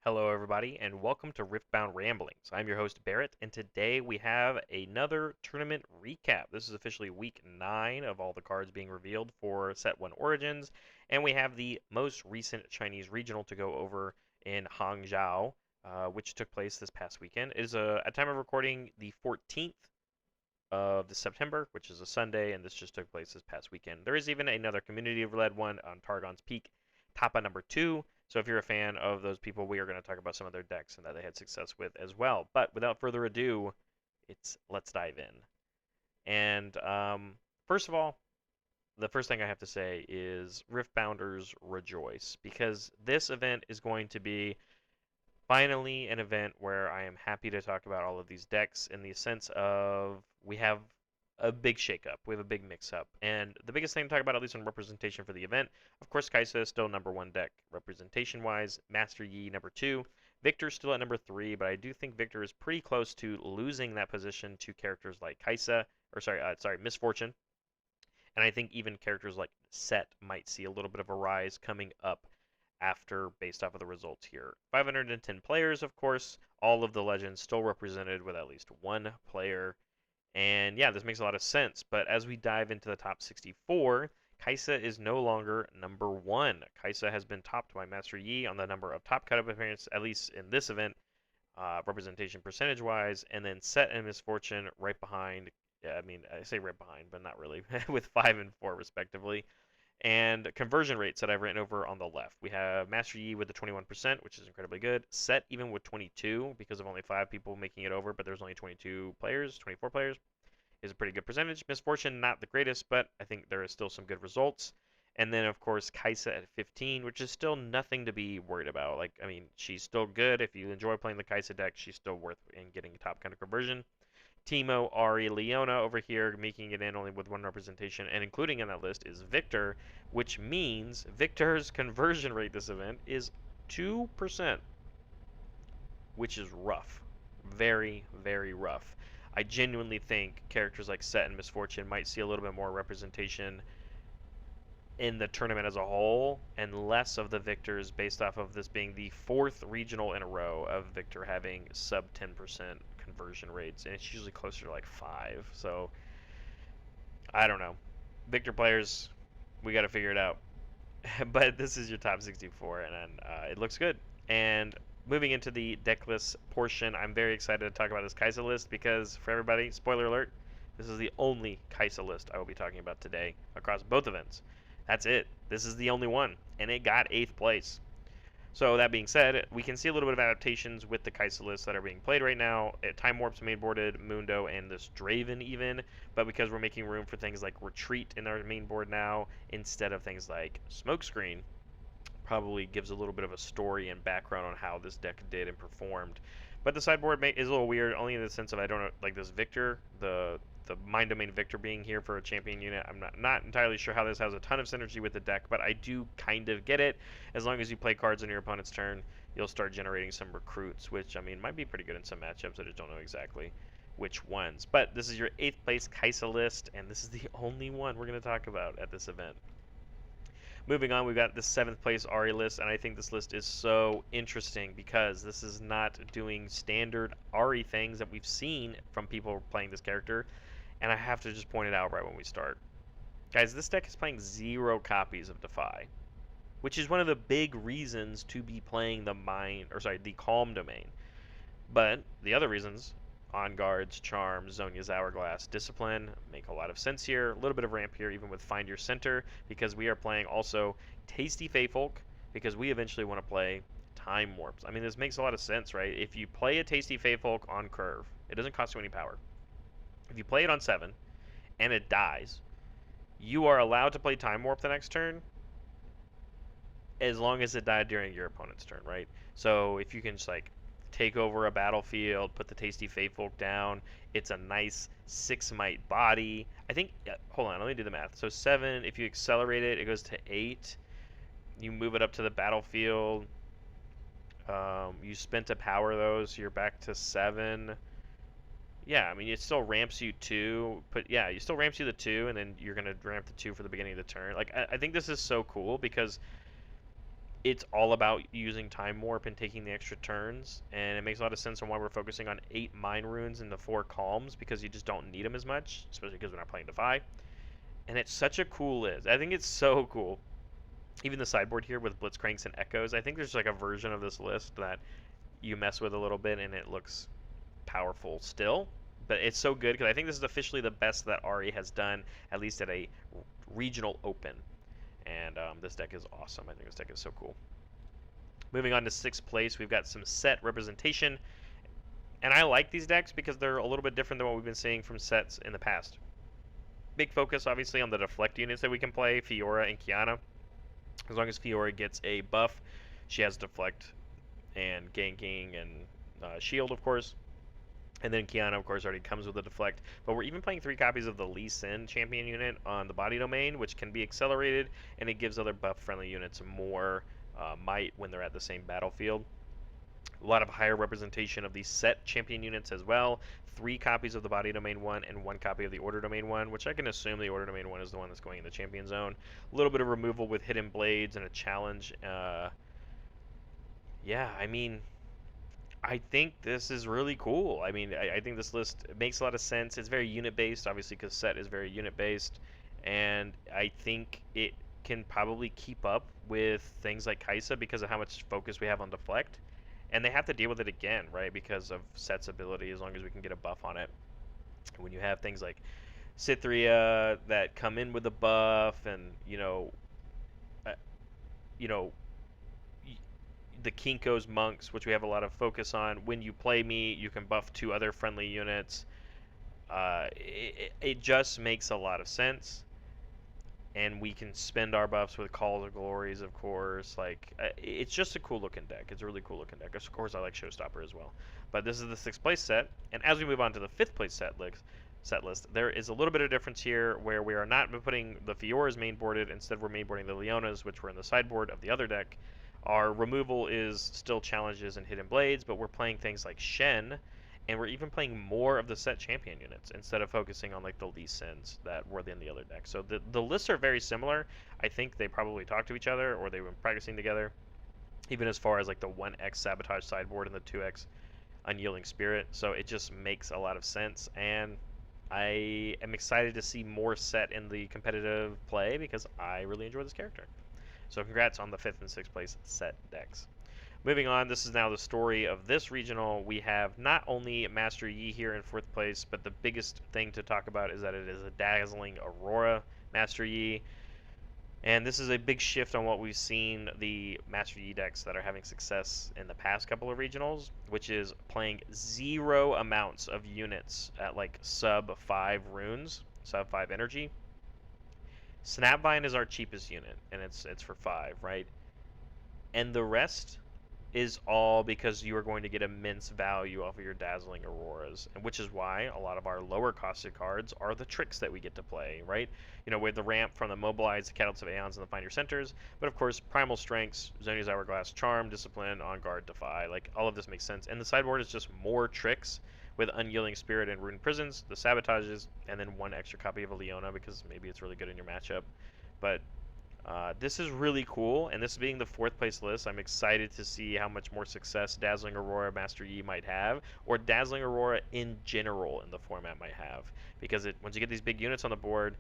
Hello, everybody, and welcome to Riftbound Ramblings. I'm your host, Barrett, and today we have another tournament recap. This is officially week 9 of all the cards being revealed for Set 1 Origins, and we have the most recent Chinese regional to go over in Hangzhou, which took place this past weekend. It is, at time of recording, the 14th of the September, which is a Sunday, and this just took place this past weekend. There is even another community-led one on Targon's Peak, Tapa number 2. So if you're a fan of those people, we are going to talk about some of their decks and that they had success with as well. But without further ado, let's dive in. And first of all, the first thing I have to say is Riftbounders rejoice, because this event is going to be finally an event where I am happy to talk about all of these decks in the sense of we have a big shakeup. We have a big mix-up. And the biggest thing to talk about, at least on representation for the event, of course, Kaisa is still number 1 deck representation-wise. Master Yi number 2. Victor's still at number 3, but I do think Victor is pretty close to losing that position to characters like Kaisa, or sorry, Misfortune. And I think even characters like Set might see a little bit of a rise coming up after based off of the results here. 510 players, of course, all of the legends still represented with at least one player. And yeah, this makes a lot of sense. But as we dive into the top 64, Kaisa is no longer number 1. Kaisa has been topped by Master Yi on the number of top cut-up appearances, at least in this event, representation percentage-wise, and then Set and Misfortune right behind. Yeah, I mean, I say right behind, but not really, with 5 and 4 respectively. And conversion rates that I've written over on the left. We have Master Yi with the 21%, which is incredibly good. Set even with 22, because of only 5 people making it over, but there's only 22 players, 24 players, is a pretty good percentage. Misfortune, not the greatest, but I think there is still some good results. And then, of course, Kaisa at 15, which is still nothing to be worried about. Like, I mean, she's still good. If you enjoy playing the Kaisa deck, she's still worth in getting a top kind of conversion. Timo, Ari, Leona over here making it in only with 1 representation, and including in that list is Victor, which means Victor's conversion rate this event is 2%, which is rough. Very, very rough. I genuinely think characters like Set and Misfortune might see a little bit more representation in the tournament as a whole, and less of the Victors based off of this being the 4th regional in a row of Victor having sub 10% conversion rates, and it's usually closer to like 5. So I don't know. Victor players, we got to figure it out. But this is your top 64, and it looks good. And moving into the deck list portion, I'm very excited to talk about this Kaisa list because, for everybody, spoiler alert, this is the only Kaisa list I will be talking about today across both events. That's it. This is the only one, and it got 8th place. So that being said, we can see a little bit of adaptations with the Kaisa lists that are being played right now. Time Warp's mainboarded, Mundo, and this Draven even. But because we're making room for things like Retreat in our main board now, instead of things like Smokescreen, probably gives a little bit of a story and background on how this deck did and performed. But the sideboard is a little weird, only in the sense of I don't know, like this Victor, the Mind Domain Victor being here for a champion unit. I'm not entirely sure how this has a ton of synergy with the deck, but I do kind of get it. As long as you play cards on your opponent's turn, you'll start generating some recruits, which, I mean, might be pretty good in some matchups. I just don't know exactly which ones. But this is your 8th place Kaisa list, and this is the only one we're going to talk about at this event. Moving on, we've got the 7th place Ari list, and I think this list is so interesting because this is not doing standard Ari things that we've seen from people playing this character, and I have to just point it out right when we start. Guys, this deck is playing 0 copies of Defy, which is one of the big reasons to be playing the Calm Domain. But the other reasons, On Guards, Charm, Zonia's Hourglass, Discipline, make a lot of sense here. A little bit of ramp here, even with Find Your Center, because we are playing also Tasty Feyfolk, because we eventually want to play Time Warps. I mean, this makes a lot of sense, right? If you play a Tasty Feyfolk on curve, it doesn't cost you any power. If you play it on 7, and it dies, you are allowed to play Time Warp the next turn, as long as it died during your opponent's turn, right? So if you can just like take over a battlefield, put the Tasty Feyfolk down, it's a nice 6 might body. I think, hold on, let me do the math. So 7, if you accelerate it, it goes to 8. You move it up to the battlefield. You spent a power those, so you're back to 7. Yeah, I mean, it still ramps you 2, but yeah, you still ramps you the 2, and then you're going to ramp the 2 for the beginning of the turn. Like, I think this is so cool because it's all about using Time Warp and taking the extra turns, and it makes a lot of sense on why we're focusing on 8 Mind Runes and the 4 Calms, because you just don't need them as much, especially because we're not playing Defy. And it's such a cool list. I think it's so cool. Even the sideboard here with Blitzcranks and Echoes, I think there's like a version of this list that you mess with a little bit and it looks powerful still. But it's so good because I think this is officially the best that Ari has done, at least at a regional open. And this deck is awesome. I think this deck is so cool. Moving on to 6th place, we've got some set representation. And I like these decks because they're a little bit different than what we've been seeing from sets in the past. Big focus, obviously, on the deflect units that we can play, Fiora and Kiana. As long as Fiora gets a buff, she has deflect and ganking and shield, of course. And then Kiana, of course, already comes with a deflect. But we're even playing 3 copies of the Lee Sin champion unit on the body domain, which can be accelerated, and it gives other buff-friendly units more might when they're at the same battlefield. A lot of higher representation of these set champion units as well. 3 copies of the body domain 1 and 1 copy of the order domain 1, which I can assume the order domain 1 is the one that's going in the champion zone. A little bit of removal with hidden blades and a challenge. Yeah, I mean, I think this is really cool. I mean, I think this list makes a lot of sense. It's very unit based, obviously, because set is very unit based, and I think it can probably keep up with things like Kaisa because of how much focus we have on deflect. And they have to deal with it again, right? Because of Set's ability, as long as we can get a buff on it. When you have things like Cythria that come in with a buff, and uh, you know, the Kinko's monks, which we have a lot of focus on. When you play me, you can buff 2 other friendly units. It just makes a lot of sense. And we can spend our buffs with Calls of Glories, of course. Like, it's just a cool looking deck. It's a really cool looking deck. Of course, I like Showstopper as well. But this is the 6th place set, and as we move on to the 5th place set list, there is a little bit of difference here where we are not putting the Fioras main boarded. Instead, we're main boarding the Leonas, which were in the sideboard of the other deck. Our removal is still challenges and hidden blades, but we're playing things like Shen, and we're even playing more of the set champion units instead of focusing on like the Lee Sins that were in the other deck. So the lists are very similar. I think they probably talk to each other or they've been practicing together. Even as far as like the 1x sabotage sideboard and the 2x unyielding spirit. So it just makes a lot of sense, and I am excited to see more set in the competitive play because I really enjoy this character. So congrats on the 5th and 6th place set decks. Moving on, this is now the story of this regional. We have not only Master Yi here in 4th place, but the biggest thing to talk about is that it is a dazzling Aurora Master Yi. And this is a big shift on what we've seen the Master Yi decks that are having success in the past couple of regionals, which is playing 0 amounts of units at like sub 5 runes, sub 5 energy. Snapvine is our cheapest unit, and it's for 5, right? And the rest is all because you are going to get immense value off of your dazzling auroras, and which is why a lot of our lower costed cards are the tricks that we get to play, right? With the ramp from the Mobilize, the Catalyst of Aeons, and the Find Your Centers, but of course, Primal Strengths, Zonia's Hourglass, Charm, Discipline, On Guard, Defy, like all of this makes sense. And the sideboard is just more tricks with Unyielding Spirit and Ruined Prisons, the Sabotages, and then 1 extra copy of a Leona because maybe it's really good in your matchup. But this is really cool, and this being the 4th place list, I'm excited to see how much more success Dazzling Aurora Master Yi might have, or Dazzling Aurora in general in the format might have. Because once you get these big units on the board,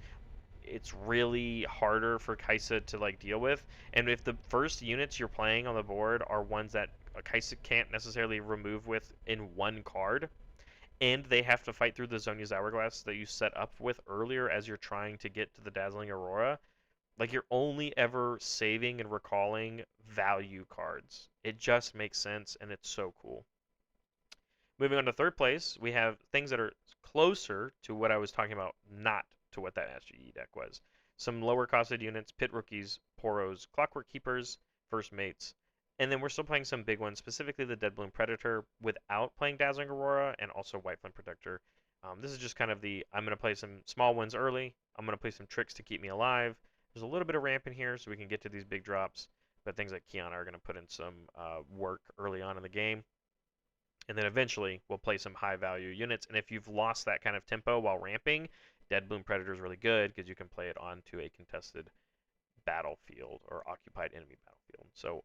it's really harder for Kaisa to like deal with. And if the first units you're playing on the board are ones that Kaisa can't necessarily remove with in 1 card, and they have to fight through the Zonia's Hourglass that you set up with earlier as you're trying to get to the Dazzling Aurora, like you're only ever saving and recalling value cards. It just makes sense, and it's so cool. Moving on to 3rd place, we have things that are closer to what I was talking about, not to what that Master Yi deck was. Some lower costed units, Pit Rookies, Poros, Clockwork Keepers, First Mates, and then we're still playing some big ones, specifically the Dead Bloom Predator, without playing Dazzling Aurora, and also White Flame Protector. This is just kind of I'm going to play some small ones early. I'm going to play some tricks to keep me alive. There's a little bit of ramp in here so we can get to these big drops, but things like Kiana are going to put in some work early on in the game. And then eventually we'll play some high value units. And if you've lost that kind of tempo while ramping, Dead Bloom Predator is really good because you can play it onto a contested battlefield or occupied enemy battlefield. So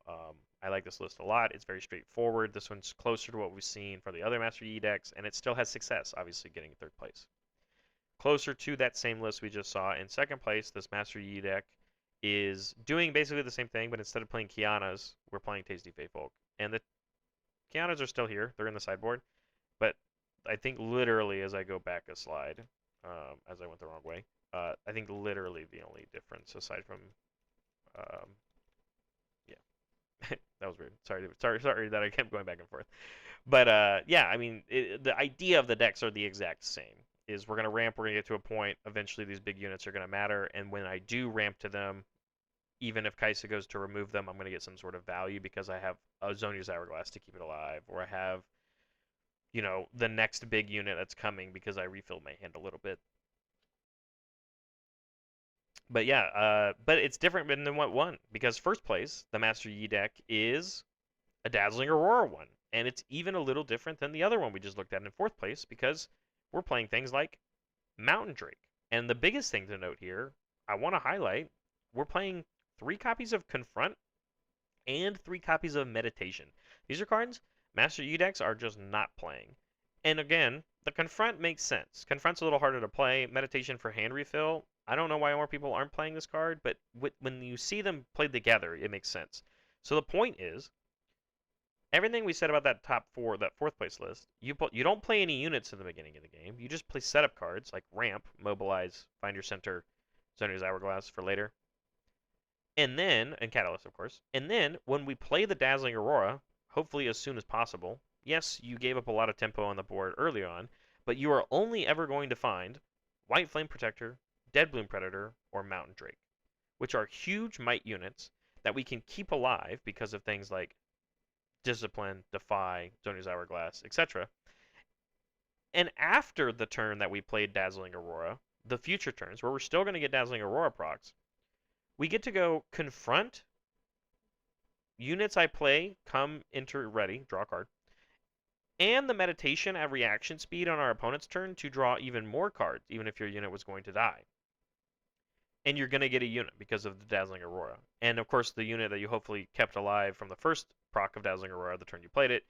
I like this list a lot. It's very straightforward. This one's closer to what we've seen for the other Master Yi decks, and it still has success, obviously getting third place. Closer to that same list we just saw in second place, this Master Yi deck is doing basically the same thing, but instead of playing Kianas, we're playing Tasty Fey Folk. And the Kianas are still here. They're in the sideboard. But I think literally as I go back a slide, as I went the wrong way, I think literally the only difference aside from, yeah, that was weird. Sorry that I kept going back and forth. But yeah, I mean, the idea of the decks are the exact same. Is we're gonna ramp, we're gonna get to a point. Eventually, these big units are gonna matter, and when I do ramp to them, even if Kaisa goes to remove them, I'm gonna get some sort of value because I have a Zonia's Hourglass to keep it alive, or I have, the next big unit that's coming because I refilled my hand a little bit. But yeah, but it's different than what won because first place, the Master Yi deck is a Dazzling Aurora one, and it's even a little different than the other one we just looked at in fourth place because we're playing things like Mountain Drake. And the biggest thing to note here, I want to highlight, we're playing 3 copies of Confront and 3 copies of Meditation. These are cards Master Yi decks are just not playing. And again, the Confront makes sense. Confront's a little harder to play. Meditation for hand refill. I don't know why more people aren't playing this card, but when you see them played together, it makes sense. So the point is, everything we said about that top 4, that fourth place list, you don't play any units in the beginning of the game. You just play setup cards like Ramp, Mobilize, Find Your Center, Zonia's Hourglass for later. And Catalyst, of course. And then, when we play the Dazzling Aurora, hopefully as soon as possible, yes, you gave up a lot of tempo on the board early on, but you are only ever going to find White Flame Protector, Dead Bloom Predator, or Mountain Drake, which are huge might units that we can keep alive because of things like Discipline, Defy, Zonia's Hourglass, etc. And after the turn that we played Dazzling Aurora, the future turns, where we're still going to get Dazzling Aurora procs, we get to go Confront, units I play come enter ready, draw a card, and the Meditation at reaction speed on our opponent's turn to draw even more cards, even if your unit was going to die. And you're going to get a unit because of the Dazzling Aurora. And of course, the unit that you hopefully kept alive from the first proc of Dazzling Aurora, the turn you played it,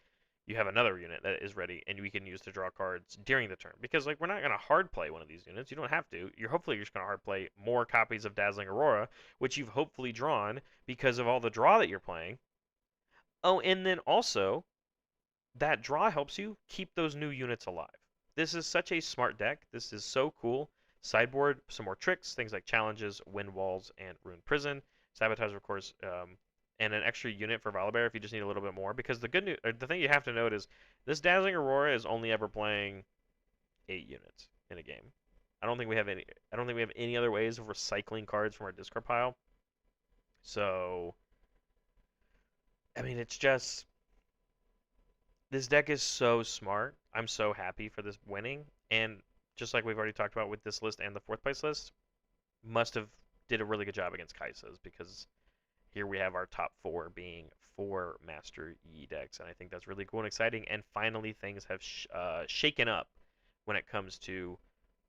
you have another unit that is ready, and we can use to draw cards during the turn. Because we're not going to hard play one of these units. You don't have to. You're just going to hard play more copies of Dazzling Aurora, which you've hopefully drawn because of all the draw that you're playing. Oh, and then also, that draw helps you keep those new units alive. This is such a smart deck. This is so cool. Sideboard, some more tricks, things like challenges, wind walls, and ruined prison. Sabotage, of course, and an extra unit for Volibear if you just need a little bit more. Because the thing you have to note is this Dazzling Aurora is only ever playing 8 units in a game. I don't think we have any other ways of recycling cards from our discard pile. So, I mean, it's just, this deck is so smart. I'm so happy for this winning, and just like we've already talked about with this list and the fourth place list, must have did a really good job against Kaisa's because here we have our top 4 being 4 Master Yi decks, and I think that's really cool and exciting. And finally, things have shaken up when it comes to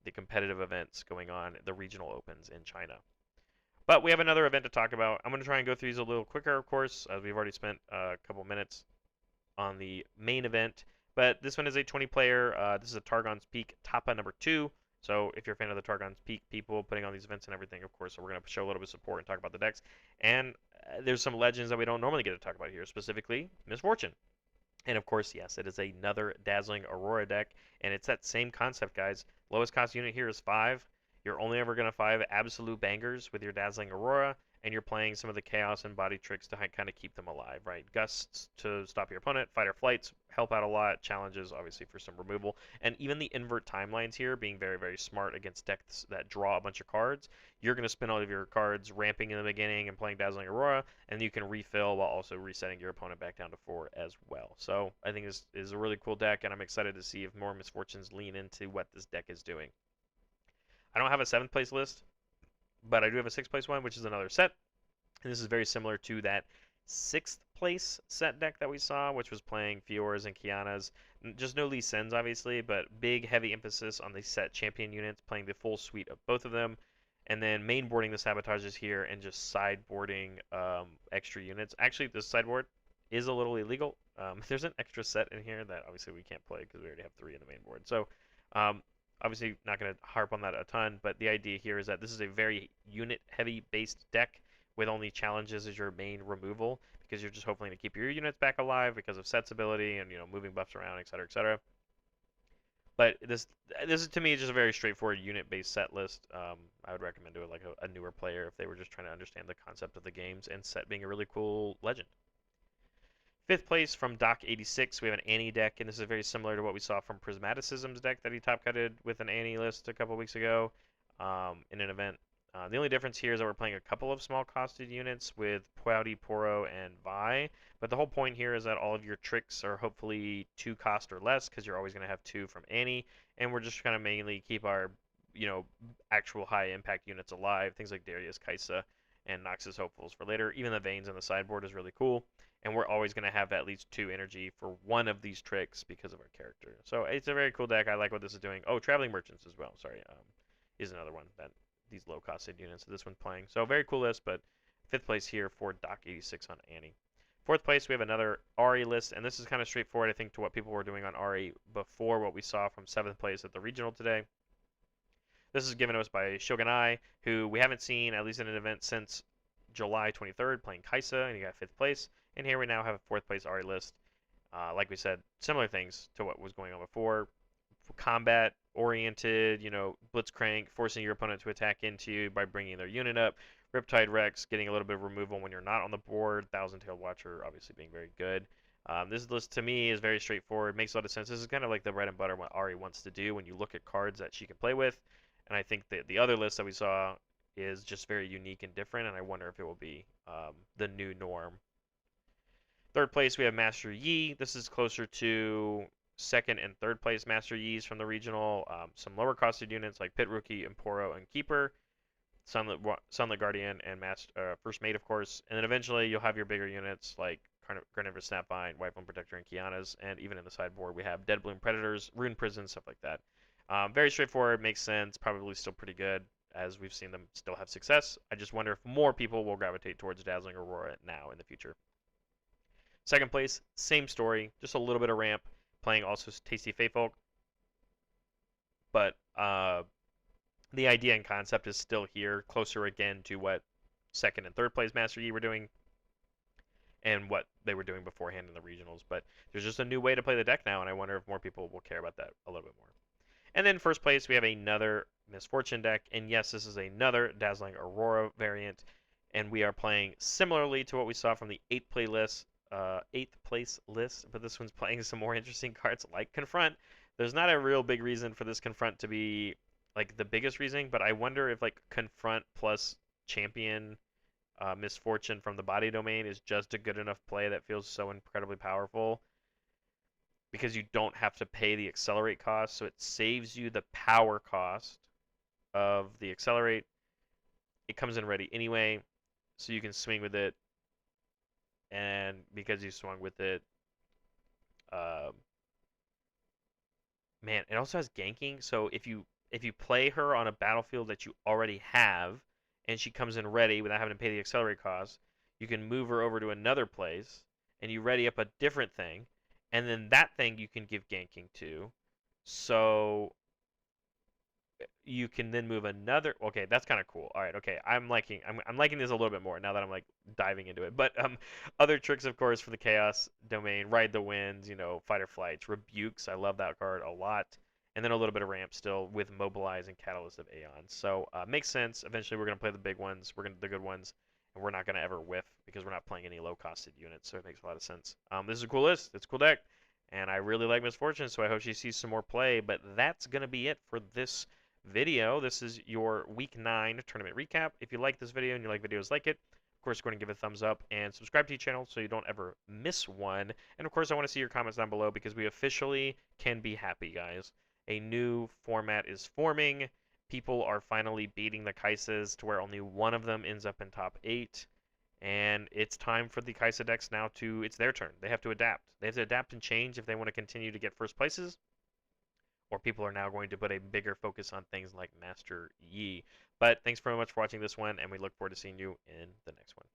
the competitive events going on, the regional opens in China. But we have another event to talk about. I'm going to try and go through these a little quicker, of course, as we've already spent a couple minutes on the main event. But this one is a 20-player. This is a Targon's Peak Tapa number 2. So if you're a fan of the Targon's Peak people putting on these events and everything, of course, so we're going to show a little bit of support and talk about the decks. And there's some legends that we don't normally get to talk about here, specifically Miss Fortune. And of course, yes, it is another Dazzling Aurora deck, and it's that same concept, guys. Lowest cost unit here is 5. You're only ever going to 5 absolute bangers with your Dazzling Aurora, and you're playing some of the chaos and body tricks to kind of keep them alive, right? Gusts to stop your opponent, fight or flights help out a lot, challenges obviously for some removal, and even the invert timelines here being very, very smart against decks that draw a bunch of cards. You're going to spend all of your cards ramping in the beginning and playing Dazzling Aurora, and you can refill while also resetting your opponent back down to 4 as well. So I think this is a really cool deck, and I'm excited to see if more Misfortunes lean into what this deck is doing. I don't have a 7th place list, but I do have a 6th place one, which is another set. And this is very similar to that 6th place set deck that we saw, which was playing Fioras and Kianas. Just no Lee Sens, obviously, but big, heavy emphasis on the set champion units, playing the full suite of both of them. and then mainboarding the sabotages here and just sideboarding extra units. Actually, this sideboard is a little illegal. There's an extra set in here that obviously we can't play because we already have 3 in the main board. So um, obviously not going to harp on that a ton, but the idea here is that this is a very unit-heavy based deck with only challenges as your main removal because you're just hoping to keep your units back alive because of Set's ability and moving buffs around, etc., etc. But this is to me just a very straightforward unit-based set list. I would recommend to it like a newer player if they were just trying to understand the concept of the games and Set being a really cool legend. Fifth place from Doc 86, we have an Annie deck, and this is very similar to what we saw from Prismaticism's deck that he top cutted with an Annie list a couple weeks ago in an event. The only difference here is that we're playing a couple of small costed units with Pouty, Poro, and Vi, but the whole point here is that all of your tricks are hopefully 2 cost or less because you're always going to have 2 from Annie, and we're just going to mainly keep our actual high impact units alive, things like Darius, Kaisa, and Noxus Hopefuls for later. Even the Veins on the sideboard is really cool, and we're always going to have at least 2 energy for one of these tricks because of our character. So it's a very cool deck. I like what this is doing. Oh, Traveling Merchants as well. Sorry, is another one that these low-costed units that this one's playing. So very cool list, but 5th place here for Doc 86 on Annie. 4th place, we have another Ari list, and this is kind of straightforward, I think, to what people were doing on Ari before what we saw from 7th place at the regional today. This is given to us by Shogunai, who we haven't seen, at least in an event, since July 23rd, playing Kaisa, and he got 5th place. And here we now have a 4th place Ari list. Like we said, similar things to what was going on before. Combat oriented, blitzcrank, forcing your opponent to attack into you by bringing their unit up. Riptide Rex, getting a little bit of removal when you're not on the board. Thousand-Tailed Watcher, obviously being very good. This list to me is very straightforward. Makes a lot of sense. This is kind of like the bread and butter what Ari wants to do when you look at cards that she can play with. And I think that the other list that we saw is just very unique and different, and I wonder if it will be the new norm. 3rd place, we have Master Yi. This is closer to 2nd and 3rd place Master Yi's from the regional. Some lower costed units like Pit Rookie, Emporo, and Keeper. Sunlit Guardian, and First Mate, of course. And then eventually you'll have your bigger units like Carnivorous Snapvine, Wipeline Protector, and Kiana's. And even in the sideboard, we have Dead Bloom Predators, Rune Prison, stuff like that. Very straightforward, makes sense, probably still pretty good, as we've seen them still have success. I just wonder if more people will gravitate towards Dazzling Aurora now in the future. 2nd place, same story, just a little bit of ramp, playing also Tasty Faithfolk. But the idea and concept is still here, closer again to what 2nd and 3rd place Master Yi were doing and what they were doing beforehand in the regionals. But there's just a new way to play the deck now, and I wonder if more people will care about that a little bit more. And then 1st place, we have another Misfortune deck, and yes, this is another Dazzling Aurora variant, and we are playing similarly to what we saw from the 8th place list, but this one's playing some more interesting cards like Confront. There's not a real big reason for this Confront to be like the biggest reason, but I wonder if like Confront plus Champion Misfortune from the body domain is just a good enough play that feels so incredibly powerful because you don't have to pay the accelerate cost, so it saves you the power cost of the accelerate. It comes in ready anyway, so you can swing with it, and because you swung with it, man, it also has ganking, so if you play her on a battlefield that you already have, and she comes in ready without having to pay the accelerate cost, you can move her over to another place, and you ready up a different thing, and then that thing you can give ganking to, so you can then move another. Okay, that's kind of cool. All right, okay, I'm liking this a little bit more now that I'm like diving into it. But other tricks, of course, for the Chaos domain: Ride the Winds, Fight or Flights, Rebukes. I love that card a lot. And then a little bit of ramp still with Mobilize and Catalyst of Aeon. So makes sense. Eventually, we're gonna play the big ones. The good ones, and we're not gonna ever whiff because we're not playing any low-costed units. So it makes a lot of sense. This is a cool list. It's a cool deck, and I really like Misfortune. So I hope she sees some more play. But that's gonna be it for this video. This is your week 9 tournament recap. If you like this video and you like videos like it, of course, go ahead and give it a thumbs up and subscribe to the channel so you don't ever miss one. And of course, I want to see your comments down below because we officially can be happy, guys. A new format is forming. People are finally beating the Kaisas to where only one of them ends up in top 8. And it's time for the Kaisa decks now it's their turn. They have to adapt. They have to adapt and change if they want to continue to get first places, or people are now going to put a bigger focus on things like Master Yi. But thanks very much for watching this one, and we look forward to seeing you in the next one.